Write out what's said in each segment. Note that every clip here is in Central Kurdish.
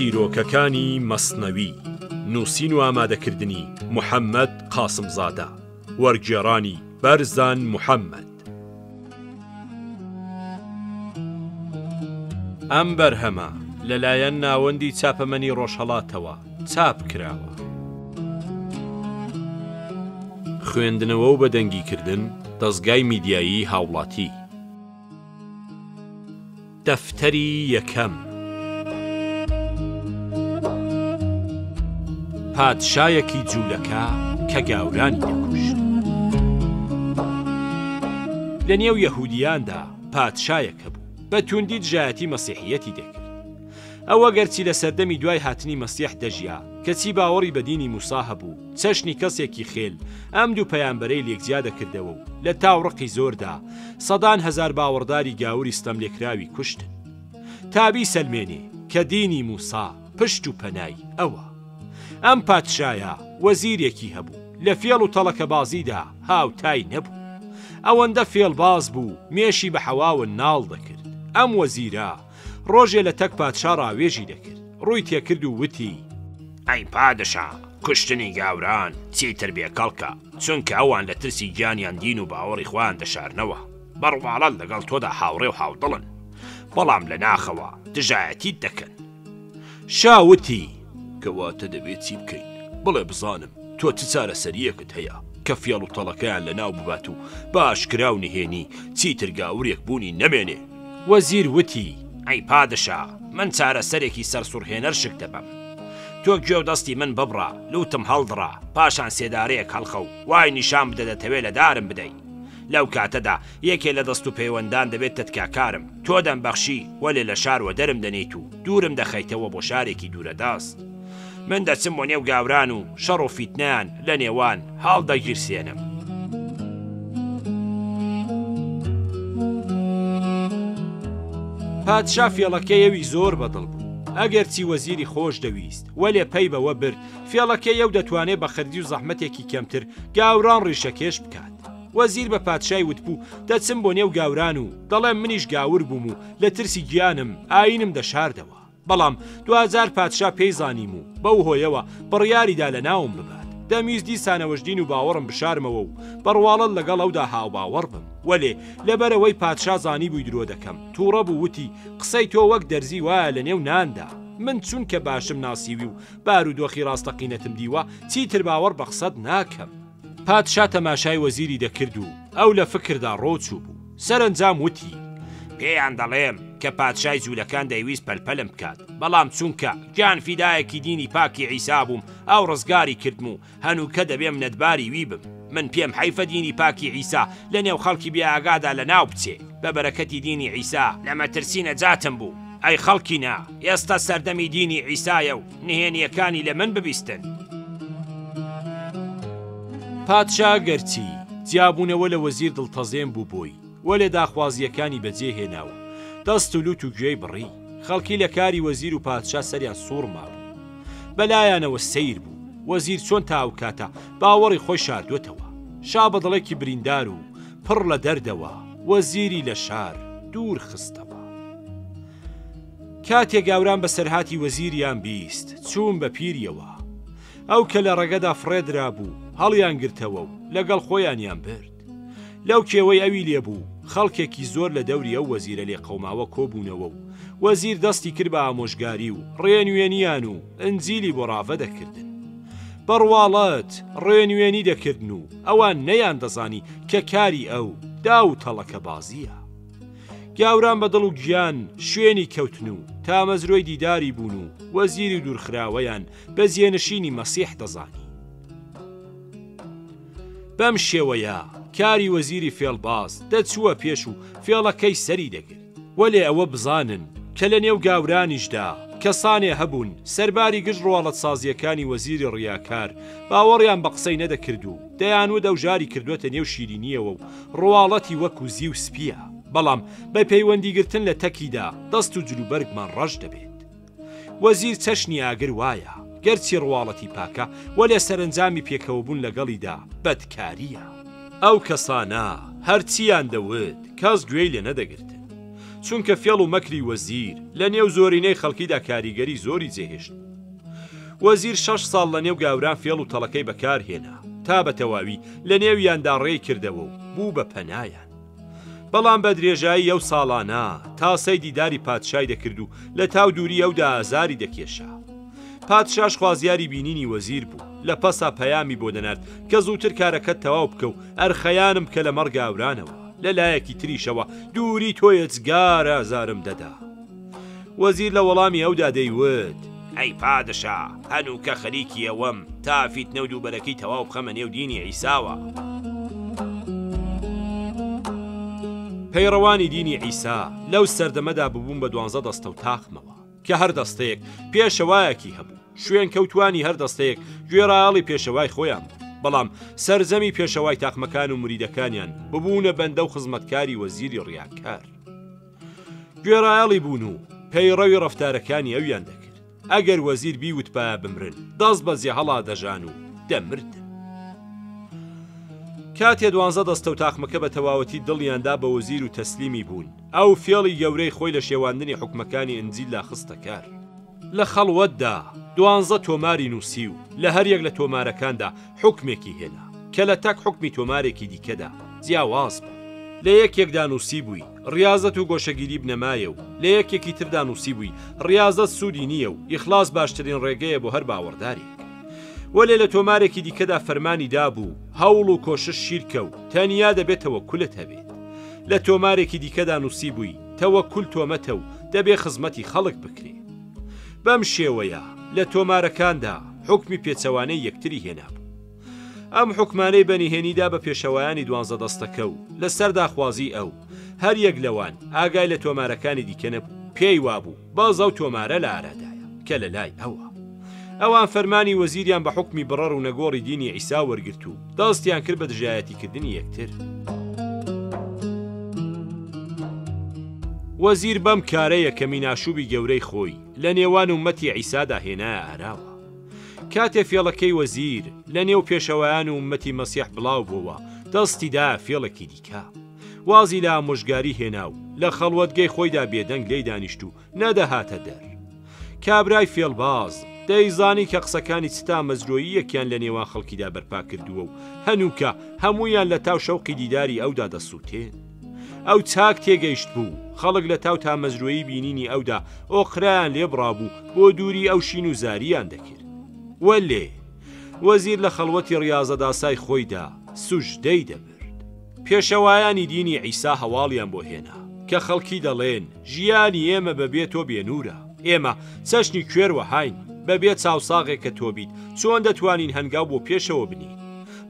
چیرۆکەکانی مەسنەوی نووسین و ئامادەکردنی محەممەد قاسمزادە وەرگێڕانی بەرزان محەممەد. ئەم بەرهەمە لەلایەن ناوەندی چاپەمەنی ڕۆژهەڵاتەوە چاپ کراوە. خوێندنەوە و بەدەنگیکردن دەستگای میدیایی هاوڵاتی. دەفتەری یەکەم. پادشایەکی جوولەکە کە گاورانی دەکوشت. لە نێو یەهودیاندا پادشایەکە بوو بە توندی دژایەتی مەسیحیەتی دەکرد. ئەوە گەرچی لە سەردەمی دوای هاتنی مەسیح دەژیا کەچی باوەڕی بە دینی موسا هەبوو چەشنی کەسێکی خێل ئەم دوو پەیامبەرەی لێکجیا دەکردەوە و لە تاوڕقی زۆردا سەدان هەزار باوەڕداری گاوری ستەم لێکراوی کوشتن. تابی سەلمێنێ کە دینی موسا پشت و پەنای ئەوە. ئەم پادشایە وەزیرێکی هەبوو لە فێڵ و تەڵەکە بازیدا هاوتای نەبوو. ئەوەندە فێڵباز بوو مێشی بە حەواوە ناڵ دەکرد. ئەم وەزیرە ڕۆژێ لە تەک پادشا ڕاوێژی دەکرد. ڕووی تێکرد و وتی: ئەی پادشا، کوشتنی گاوران چیتر بێکەڵکە، چونکە ئەوان لە ترسی گیانیان دین و باوەڕی خۆیان دەشارنەوە. بەڕواڵەت لەگەڵ تۆدا هاوڕێ و هاودڵن، بەڵام لە ناخەوە دژایەتیت دەکەن. شاوتی: کەواتە دەبێت چی بکەین؟ بڵێ بزانم تۆ چ چارەسەریەکت هەیە کە فێڵ و تەڵەکەیان لە ناو ببات و باشکرا و نهێنی چیتر گاورێک بوونی نەمێنێ؟ وەزیر وتی: ئەی پادشا، من چارەسەرێکی سەرسوڕهێنەر شک دەبم. تۆ گوێ و دەستی من ببڕە، لوتم هەڵدڕە، پاشان سێدارەیەک هەڵخە و وای نیشان بدە دەتەوێت لە دارم بدەی. لەو کاتەدا یەکێ لە دەست و پەیوەندان دەبێت تتکاکارم، تۆ دەمبەخشی وەلێ لە شاروە دەرم دەنیت و دوورم دەخەیتەوە بۆ شارێکی دوورەداست. من دەچم بۆ نێو گاوران و شەڕ و فیتنیان لە نێوان هەڵدەگیرسێنم. پادشا فێڵەکەیەوی زۆر بەدڵ بوو. ئەگەرچی وەزیری خۆش دەویست وەلێ پەی بەوە برد فێڵەکەی ئەو دەتوانێت بە خەردی و زەحمەتێکی کەمتر گاوران ڕیشەکێش بکات. وەزیر بە پادشای وتبوو: دەچم بۆ نێو گاوران و دەڵێم منیش گاور بووم و لە ترسی گیانم ئاینم دەشاردەوە. بەڵام 2000 پادشا پێی زانیم و بەو هۆیەوە بڕیاریدا لە ناوم ببات. دەمیست دیسانەوەژدین و باوەڕم بشارمەوە و بەڕواڵەت لەگەڵ ئەودا هاوباوەڕ بم. وەلێ لەبەرەوەی پادشا زانی بووی درۆ دەکەم تووڕە بوو وتی: قسەی تۆ وەک دەرزی وایە لە نێو ناندا. من چونکە باشم ناسیوی و بارودۆخی ڕاستەقینەتم دیوە چیتر باوەڕ بە قسەت ناکەم. پادشا تەماشای وەزیری دەکرد و ئەو لە فکردا ڕۆچوو بوو. سەرنجام وتی: پێیان دەڵێم کە پادشای جوولەکان دەیویست پەلپەلم بکات، بەڵام چونکە گیان فیدایەکی دینی پاکی عیسا بووم ئەو ڕزگاری کردم و هەنووکە دەبێم نەتباری وی بم. من پێم حیفە دینی پاکی عیسا لە نێو خەڵکی بێئاگادا لە ناو بچێ. بە بەرەکەتی دینی عیسا لە مەترسی نەجاتم بوو. ئەی خەڵکینا، ئێستا سەردەمی دینی عیسایە و نهێنیەکانی لە من ببیستن. پادشا گەرچی جیابوونەوە لە وەزیر دڵتەزێن بوو بۆی وەلێ داخوازیەکانی بەجێهێناوە. دەست و لوت و گوێی بڕی. خەڵکی لە کاری وەزیر و پادشا سەریان سوور مابوو. بەلایانەوە سەیر بوو. وەزیر چۆن تا ئەو کاتە باوەڕی خۆی شاردوێتەوە. شا بەدڵێکی بریندار و پڕ لە دەردەوە وەزیری لە شار دوور خستەوە. کاتێک گاوران بەسەرهاتی وەزیریان بیست چوون بە پیریەوە. ئەو کە لە ڕێگەدا فڕێدرا بوو هەڵیان گرتەوە و لەگەڵ خۆیانیان برد. لەو کێوەی ئەوی لێبوو خەڵکێکی زۆر لە دەوری ئەو وەزیرە لێ قەوماوە کۆبوونەوە و وەزیر دەستی کرد بە ئامۆژگاری و ڕێنوێنیان و ئەنجیلی بۆ ڕاوە دەکردن. بەڕواڵەت ڕێنوێنی دەکردن و ئەوان نەیان دەزانی کە کاری ئەو دا و تەڵەکە بازیە. گاوران بە دڵ و گیان شوێنی کەوتن و تا مەزرۆی دیداری بوون و وەزیری دوورخراوەیان بە جێنشینی مەسیح دەزانی. بەم شێوەیە کاری وەزیری فێڵباز دەچووە پێش و فێڵەکەی سەری دەگرت. وەلێ ئەوە بزانن کە لە نێو گاورانیشدا کەسانێ هەبوون سەرباری گشت ڕواڵەت سازیەکانی وەزیری ڕیاکار باوەڕیان بە قسەی نەدەکرد و دەیانوە دەوژاری کردوێتە نێو شیرینیەوە و ڕواڵەتی وەکو زی و سپیە. بەڵام بە پەیوەندیگرتن لە تەکیدا دەست و جلوبەرگمان ڕەش دەبێت. وەزیر چەشنی ئاگر وایە گەرچی ڕواڵەتی پاکە وەلێ سەرنجامی پێکەوەبوون لەگەڵیدا بەدکاریە. ئەو کەسانە هەرچیان دەوت کەس گوێی لێ نەدەگرتن. چونکە فێڵ و مەکری وەزیر لە نێو زۆرینەی خەڵکیدا کاریگەری زۆری جێهێشت. وەزیر 6 ساڵ لە نێو گاوران فێڵ و تەڵەکەی بەکارهێنا تا بە تەواوی لە نێویاندا ڕێی کردەوە و بوو بە پەنایان. بەڵام بە درێژایی ئەو ساڵانە تاسەی دیداری پادشای دەکرد و لە تاو دووری ئەودا ئازاری دەکێشا. پادشاش خوازیاری بینینی وەزیر بوو، لە پەسا پەیامی بۆ دەنارد کە زووتر کارەکەت تەواو بکە و ئەرخەیانم کە لە مەڕ گاورانەوە لە لایەکی تریشەوە دووری تۆیە جگارە ئازارم دەدا. وەزیر لە وەڵامی ئەودا دەیوت: ئەی پادشا، هەنووکە خەریکی ئەوەم تا فیتنە و دووبەرەکەی تەواو بخەمە نێو دینی عیساوە. پەیڕەوانی دینی عیسا لەو سەردەمەدا ببوون بە 12 دەستە و تاخمەوە کە هەر دەستەیەک پێشەوایەکی هەبوو. شوێن کەوتوانی هەر دەستەیەک گوێڕایاڵی پێشەوای خۆیان بوو. بەڵام سەرزەمی پێشەوای تاخمەکان و مریدەکانیان ببوونە بەندە و خزمەتکاری وەزیری ڕیاکار. گوێڕایاڵی بوون و پەیڕەوی ڕەفتارەکانی ئەویان دەکرد. ئەگەر وەزیر بیوت پایە بمرن، دەست بەجێ هەڵا دەژان و دەمردن. کاتێ 12 دەستە و تاخمەکە بە تەواوەتی دڵیاندا بە وەزیر و تەسلیمی بوون، ئەو فێڵی گەورەی خۆی لە شێواندنی حکومەکانی ئەنجیل لا خستە کار. لە خەڵوەتدا 12 تۆماری نووسی و لە هەر یەک لە تۆمارەکاندا حکمێکی هێنا کە لە تەک حکمی تۆمارێکی دیکەدا جیاواز بوو. لە یەکێکدا نووسی بووی ڕیازەت و گۆشەگیری بنەمایە و لە یەکێکی تردا نووسی بووی ڕیازەت سوودی نییە و ئیخلاس باشترین ڕێگەیە بۆ هەر باوەڕدارێک. وەلێ لە تۆمارێکی دیکەدا فەرمانی دابوو هەوڵ و کۆشش شیرکە و تەنیا دەبێت تەوەکولت هەبێت. لە تۆمارێکی دیکەدا نووسی بووی تەوەکول تۆمەتە و دەبێ خزمەتی خەڵک بکرێ. بەم شێوەیە لە تۆمارەکاندا حکمی پێچەوانەی یەکتری هێنابوو. ئەم حکمانەی بەنیهێنیدا بە پێشەوایانی 12 دەستەکە و لەسەر داخوازی ئەو هەر یەک لەوان ئاگای لە تۆمارەکانی دیکە نەبوو. پێی وابوو بازە و تۆمارە لە ئارادایە کە لە لای ئەوە. ئەوان فەرمانی وەزیریان بە حکمی بڕەڕ و نەگۆڕی دینی عیسا وەرگرت و دەستیان کرد بە دژایەتیکردنی یەکتر. وەزیر بەم کارەیە کە میناشوبی گەورەی خۆی لە نێوان ومەتی عیسادا هێنایە ئاراوە. کاتێ فێڵەکەی وەزیر لە نێو پێشەوایان و ومەتی مەسیح بڵاو بووە، دەستیدا فێڵێکی دیکە. وازی لە ئامۆژگاری هێنا و لە خەڵوەتگەی خۆیدا بێدەنگ لێی دانیشت و نەدەهاتە دەر. کابرای فێڵباز دەیزانی کە قسەکانی چتا مەزرۆییەکیان لە نێوان خەڵکیدا بەرپا کردووە و هەنووکە هەمویان لە تاو شەوقی دیداری ئەودا دەسووتێن. ئەو چاک تێگەیشت بوو خەڵک لە تاو تا مەزرۆیی بینینی ئەودا ئۆقرایان لێبڕابوو بۆ دووری ئەو شین و زاریان دەکرد. وەلێ وەزیر لە خەڵوەتی ڕیازەداسای خۆیدا سوژدەی دەبرد. پێشەوایانی دینی عیسا هەواڵیان بۆ هێنا کە خەڵکی دەڵێن ژیانی ئێمە بەبێ تۆ بێنورە، ئێمە چەشنی کوێر وەهاین، بەبێ چاوساغێک کە تۆ بیت چۆن دەتوانین هەنگاو بۆ پێشەوە بنین.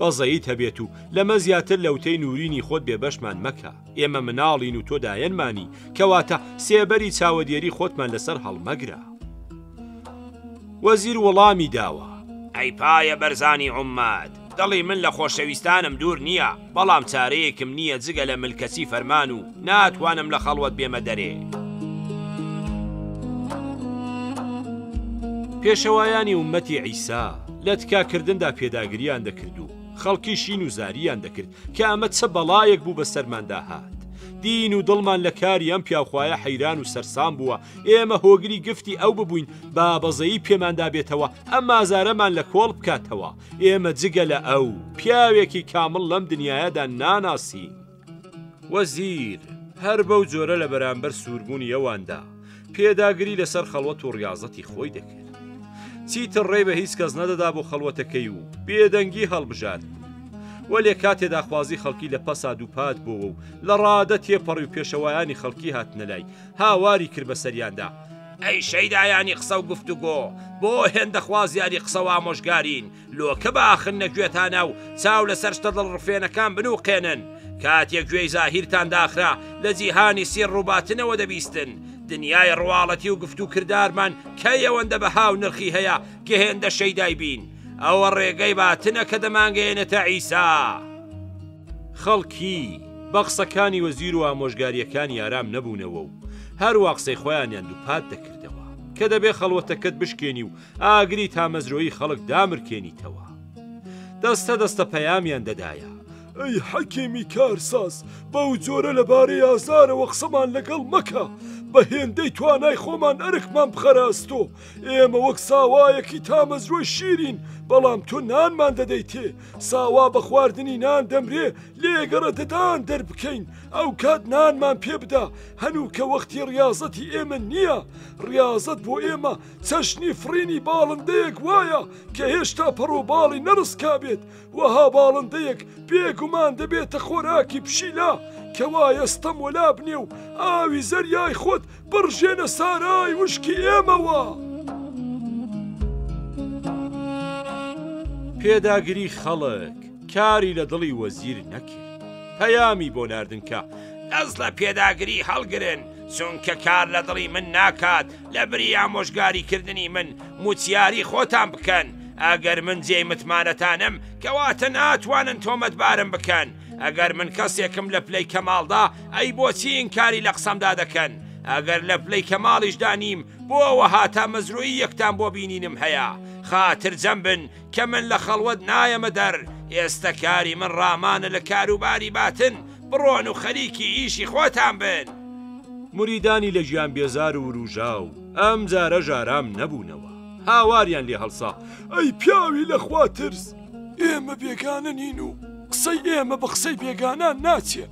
بەزەیت هەبێت و لەمە زیاتر لەوتەی نورینی خۆت بێبەشمان مەکە، ئێمە مناڵین و تۆ دایەنمانی، کەواتە سێبەری چاوەدێری خۆتمان لەسەر هەڵمەگرە. وەزیر وەڵامی داوە: ئەی پایە بەرزانی عوماد، دڵی من لە خۆشەویستانم دوور نییە، بەڵام چارەیەکم نییە جگە لە ملکەچی فەرمان و ناتوانم لە خەڵوەت بێمە دەرێ. پێشەوایانی ومەتی عیسا لە تکاکردندا پێداگریان دەکرد و خەڵکی شین و زاریان دەکرد کە ئەمە چە بەڵایەک بوو بە سەرماندا هات. دین و دڵمان لە کاری ئەم پیاخوایە حەیران و سەرسام بووە، ئێمە هۆگری گفتی ئەو ببووین با بەزەیی پێماندا بێتەوە ئەم مازارەمان لە کۆڵ بکاتەوە. ئێمە جگە لە ئەو پیاوێکی کامڵ لەم دنیاەدا ناناسی. وەزیر هەر بەو جۆرە لە بەرامبەر سووربوونی ئەواندا پێداگری لەسەر خەڵوەت و ڕیازەتی خۆی دەکرد. چیتر ڕێ بە هیچ کەس نەدەدا بۆ خەڵوەتەکەی و بێدەنگی هەڵبژات. وەلێ کاتێدا خوازی خەڵکی لە پەسا دووپات بووە و لە ڕادە تێپەڕی و پێشەوایانی خەڵکی هاتنە لای هاواری کرد بە سەریاندا: ئەی شەیدایانی قسە و گفتوگۆ، بۆ هێندە خوازیاری قسە و ئامۆژگارین، لۆکە باخن نەگوێتانە و چاو لەسەر شتە دڵڕفێنەکان بنووقێنن. کاتێک گوێی زاهیرتان داخرا لە جیهانی سیر ڕووباتنەوە دەبیستن. دنیای ڕواڵەتی و گفتو کردارمان کەی ئەوەندە بەها و نرخی هەیە کە هێندە شەیدای بین. ئەوە ڕێگەی باتنە کە دەمانگەێنێتە عیسا. خەڵکی بە قسەکانی وەزیر و ئامۆژگاریەکانی ئارام نەبوونەوە و هەروە قسەی خۆیانیان دووپات دەکردەوە کە دەبێ خەڵوەتەکەت بشکێنی و ئاگری تامەزرۆیی خەڵک دامرکێنیتەوە. دەستە پەیامیان دەدایە: ئەی حەکیمی کارساز بەو جۆرە لەبارەی ئازارەوە قسەمان لەگەڵ مەکە بە هێندەی توانای خۆمان ئەرکمان بخەراستۆ ئێمە وەک ساوایەکی تامەزرۆی شیرین بەڵام تۆ نانمان دەدەیتێ ساوا بە خواردنی نان دەمرێ لێگەڕە دەدان دەربکەین ئەو کات نانمان پێ بدە هەنوو کە وەختی ڕاضەتی ئێمە نییە ڕاضەت بۆ ئێمە چەشنی فرینی باڵندەیەک وایە کە هێشتا پەڕۆباڵی نەڕسکا بێت وەها باڵندەیەک بێگومان دەبێتە خۆراکی پشیلا کەوایە ستەم وەلا بنێ و ئاوی زەریای خۆت بڕژێنە سارای وشکی ئێمەوە. پێداگری خەڵک کاری لە دڵی وەزیر نەکرد پەیامی بۆ ناردن کە ئەس لە پێداگری هەڵگرن چونکە کار لە دڵی من ناکات لە بری ئامۆژگاریکردنی من موچیاری خۆتان بکەن ئەگەر من جێی متمانەتانم کەواتە ناتوانن تۆمەتبارم بکەن ئەگەر من کەسێکم لە پلەی کەماڵدا ئەی بۆچی ئینکاری لە قسەمدا دەکەن ئەگەر لە پلەی کەماڵیشدا نیم بۆەوە هاتا مەزروعی یەکتان بۆ بینینم هەیە خاتر جەم بن کە من لە خەڵوەت نایەمە دەر ئێستا کاری من ڕامانە لە کاروباری باتن بڕۆن و خەریکی ئیشی خۆتان بن. مریدانی لە ژیان بێزار و وروژاو ئەم جارە ژارام نەبوونەوە هاواریان لێ هەڵسا ئەی پیاوی لەخوا ترس ئێمە بێگانە نین و قسەی ئێمە بە قسەی بێگانان ناچێ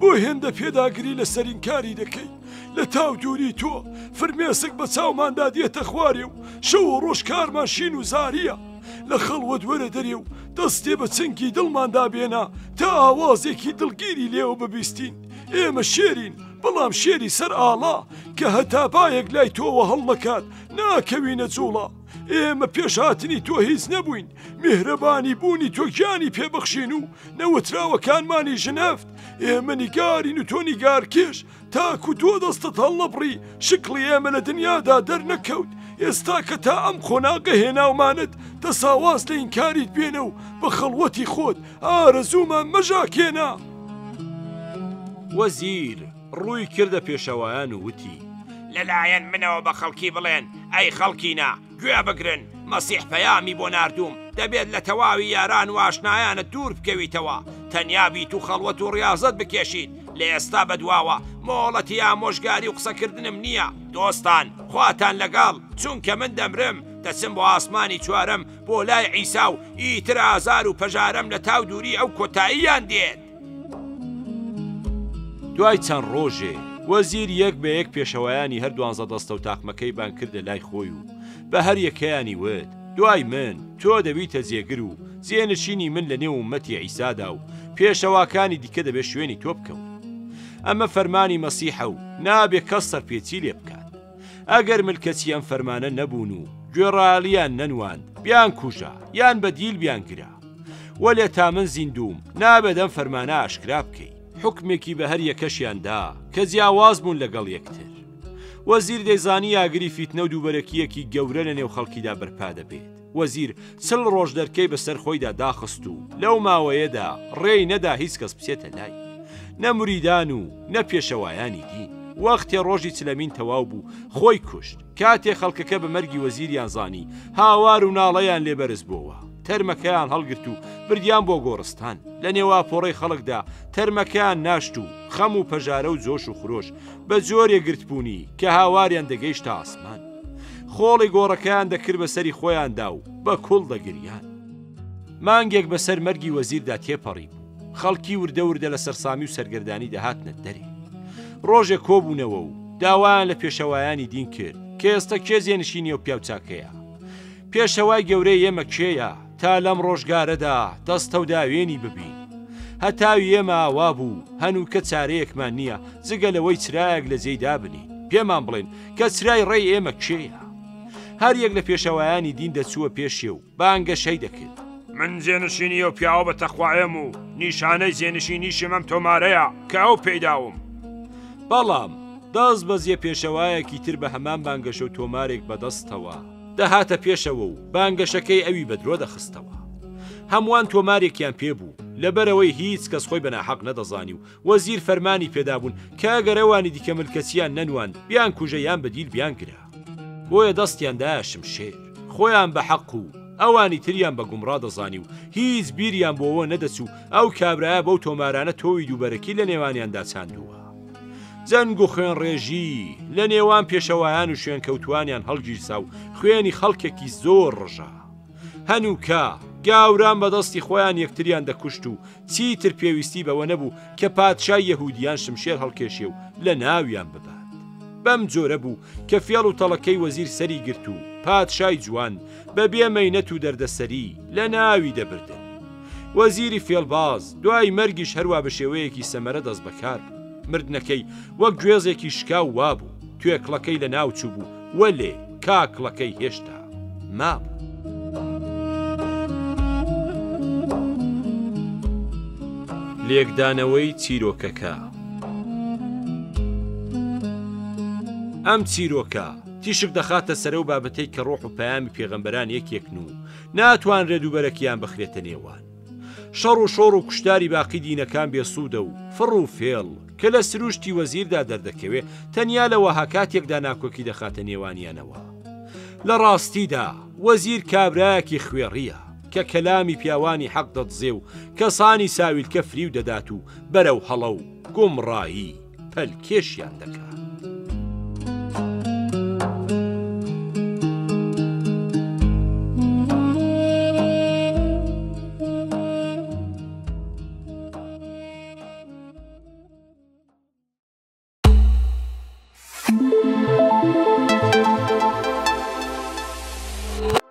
بۆ هێندە پێداگری لە سەرینکاری دەکەی لە تاو دووری تۆ فرمێسک بە چاوماندا دێتە خوارێ و شەو و ڕۆژ کارمان شین و زاریە لە خەڵوەت وەرە دەرێ و دەستێ بە چنکی دڵماندا بێنە تا ئاوازێکی دڵگیری لێوە ببیستین ئێمە شێرین بەڵام شێری سەر ئاڵا کە هەتا باەک لای تۆوە هەڵ نەکات ناکەوینە جوڵە ئێمە پێشهاتنی تۆ هیچ نەبووین میهرەبانی بوونی تۆ گیانی پێبەخشین و نەوەتراوەکانمانی ژنەفت ئێمە نیگارین و تۆ نیگارکێش تاکو تۆ دەستت هەڵ نەبڕی شکڵی ئێمە لە دنیادا دەرنەکەوت ئێستا کە تا ئەم خۆناگە هێناومانت دەساواز لە ئینکاریت بێنە و بە خەڵوەتی خۆت ئارەزوومان مەژاکێنە. وەزیر ڕووی کردە پێشەوایان و وتی لەلایەن منەوە بە خەڵکی بڵێن ئەی خەڵکینە گوێ بگرن مەسیح پەیامی بۆ ناردووم دەبێت لە تەواوی یاران و ئاشنایانە دوور بکەویتەوە تەنیابیت و خەڵوەت و ڕاضەت بکێشیت لە ئێستا بەدواوە مۆڵەتی ئامۆژگاری و قسەکردنم نییە دۆستان خواتان لەگەڵ چونکە من دەمرم دەچم بۆ ئاسمانی چوارم بۆ لای عیسا و ئیتر ئازار و پەژارم لە تاو دووری ئەو کۆتاییان دێت. دوای چەند ڕۆژێ وەزیر یەک بە یەک پێشەوایانی هەر 12 دەستە و تاقمەکەی بان کردە لای خۆی و بە هەر یەکەیانی وت دوای من تۆ دەبیتە جێگر و جێنشینی من لە نێو ئومەتی عیسادا و پێشەواکانی دیکە دەبێت شوێنی تۆ بکەون ئەمە فەرمانی مەسیحە و نابێ کەس سەرپێچی لێ بکات ئەگەر ملکەچی ئەم فەرمانە نەبوون و گوێڕالیان نەنواند بیان کوژا یان بەدیل بیان گرا وەلێ تا من زیندوم نابێت ئەم فەرمانە ئاشکرا بکەی حکمێکی بە هەر یەکەشیاندا کە جیاواز بوون لەگەڵ یەکتر. وەزیر دەیزانی ئاگری فیتنە و دووبەرەکیەکی گەورە لە نێو خەڵکیدا بەرپا دەبێت. وەزیر چل ڕۆژ دەرکەی بەسەر خۆیدا داخست و لەو ماوەیەدا ڕێی نەدا هیچ کەس بچێتە لای نە مریدان و نە پێشەوایانی دین. وەختێ ڕۆژی چلەمین تەواو بوو خۆی کوشت کاتێ خەڵکەکە بە مەرگی وەزیریان زانی هاوار و ناڵەیان لێبەرز بووە تەرمەکەیان هەڵگرت و بردیان بۆ گۆڕستان لە نێوا پۆڕەی خەڵکدا تەرمەکەیان ناشت و خەم و پەژارە و جۆش و خرۆش بە جۆرێ گرتبوونی کە هاواریان دەگەیشتە ئاسمان خۆڵی گۆڕەکەیان دەکرد بە سەری خۆیاندا و بە کوڵ دەگریان. مانگێک بەسەر مەرگی وەزیردا تێپەڕی بوو خەڵکی وردە وردە لە سەرسامی و سەرگردانی دەهاتنە دەرێ ڕۆژێک کۆبوونەوە و داوایان لە پێشەوایانی دین کرد کە ئێستا کێ جێنشینی و پیاوچاکەیە پێشەوای گەورەی ئێمە کێیە تا لەم ڕۆژگارەدا دەستە و داوێنی ببین هەتاوی ئێمە ئاوا بوو هەنوو کە چارەیەکمان نییە جگە لەوەی چرایەک لە جێیدا بنین پێمان بڵێن کە چرای ڕێی ئێمە کێیە. هەر یەک لە پێشەوایانی دین دەچووە پێشێ و بانگەشەی دەکرد من جێنشینی و پیاوە بە تەخوایم و نیشانەی جێنشینیشی مەم تۆمارەیە کە ئەو پێداوم بەڵام دەست بەزیە پێشەوایەکی تر بە هەمان بانگەشە و تۆمارێک بەدەستەوە دەهاتە پێشەوە و بانگەشەکەی ئەوی بەدرۆ دەخستەوە هەمووان تۆمارێکیان پێبوو لەبەرەوەی هیچ کەس خۆی بەناحەق نەدەزانی و وەزیر فەرمانی پێدابوون کە ئەگەرەوانی دیکە ملکەچیان نەنوان بیان کوژە یان بەدیل بیان گرا بۆیە دەستیاندایە شمشێر خۆیان بە حەق و ئەوانی تریان بە گومڕا دەزانی و هیچ بیریان بۆەوە نەدەچوو ئەو کابرایە بەو تۆمارانە تۆوی دووبەرەکی لە نێوانیاندا چاندووە. جەنگ و خوێن ڕێژی لە نێوان پێشەوایان و شوێنکەوتوانیان هەڵگیرسا و خوێنی خەڵکێکی زۆر ڕژە. هەنووکە گاوران بەدەستی خۆیان یەکتریان دەکوشت و چیتر پێویستی بەوە نەبوو کە پادشای یەهودیان شمشێر هەڵکێشێ و لە ناویان ببات. بەم جۆرە بوو کە فێڵ و تەڵەکەی وەزیر سەری گرت و پادشای جوان بە بێمەینەت و دەردەسەری لە ناوی دەبردن. وەزیری فێڵباز دوای مەرگیش هەروە بە شێوەیەکی سەمەرە دەست بەکار بوو. مردنەکەی وەک گوێزێکی شکاو وابوو، توێکڵەکەی لە ناو چوو بوو وەلێ کاکڵەکەی هێشتا مابوو. لێکدانەوەی چیرۆکەکە. ئەم چیرۆکە تیشک دەخاتە سەرە و بابەتەی کە ڕۆح و پەیامی پێغەمبەران یەکێکن و ناتوانرێت دووبەرەکیان بخرێتە نێوان. شەڕ و شۆڕ و کوشتاری باقی دینەکان بێسوودە و فڕ و فێڵ کە لە سروشتی وەزیردا دەردەکەوێ تەنیا لەوە هاکاتێکدا ناکۆکی دەخاتە نێوانیانەوە. لە ڕاستیدا وەزیر کابرایەکی خوێڕیە کە کەلامی پیاوانی حەق دەدزێ و کەسانی ساویلکە فریو دەدات و بەرەو هەڵە و گومڕایی پەلکێشیان دەکات.